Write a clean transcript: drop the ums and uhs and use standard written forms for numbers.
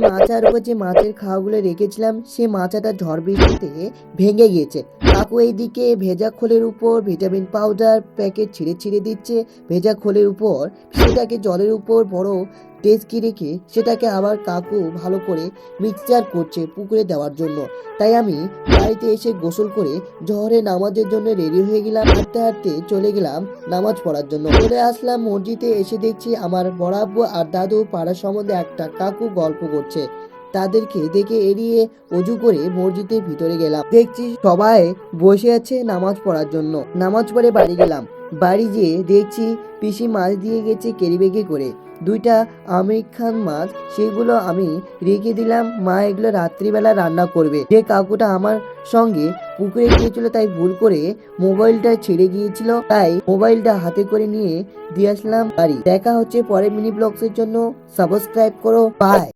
মাচার উপর যে মাছের খাওয়াগুলো রেখেছিলাম সে মাচাটা ঝড় বৃষ্টিতে ভেঙে গিয়েছে। কাকু এইদিকে ভেজা খোলের উপর ভিটামিন পাউডার প্যাকেট ছিঁড়ে ছিঁড়ে দিচ্ছে। ভেজা খোলের উপর সেটাকে জলের উপর বড় ডেস্কি রেখে সেটাকে আবার কাকু ভালো করে মিক্সচার করছে পুকুরে দেওয়ার জন্য। তাই আমি বাড়িতে এসে গোসল করে জোহরে নামাজের জন্য রেডি হয়ে গেলাম। হাঁটতে হাঁটতে চলে গেলাম নামাজ পড়ার জন্য। চলে আসলাম মসজিদে, এসে দেখছি আমার বড় আব্বু আর দাদু পাড়ার সম্বন্ধে একটা কাকু গল্প করছে। তাদেরকে দেখে এড়িয়ে অজু করে মসজিদের ভিতরে গেলাম। দেখছি সবাই বসে আছে নামাজ পড়ার জন্য। নামাজ পড়ে বাড়ি গেলাম। বাড়ি যেয়ে দেখছি পিসি মাছ দিয়ে গেছে ক্যারিব্যাগে করে, দুইটা আমেরিকান মাছ। সেগুলো আমি রেখে দিলাম, মা এগুলো রাত্রিবেলা রান্না করবে। যে কাকুটা আমার সঙ্গে পুকুরে গিয়েছিল তাই ভুল করে মোবাইলটা ছেড়ে গিয়েছিল, তাই মোবাইলটা হাতে করে নিয়ে দিয়ে আসলাম বাড়ি। দেখা হচ্ছে পরের মিনি ব্লগসের জন্য। সাবস্ক্রাইব করো। বাই।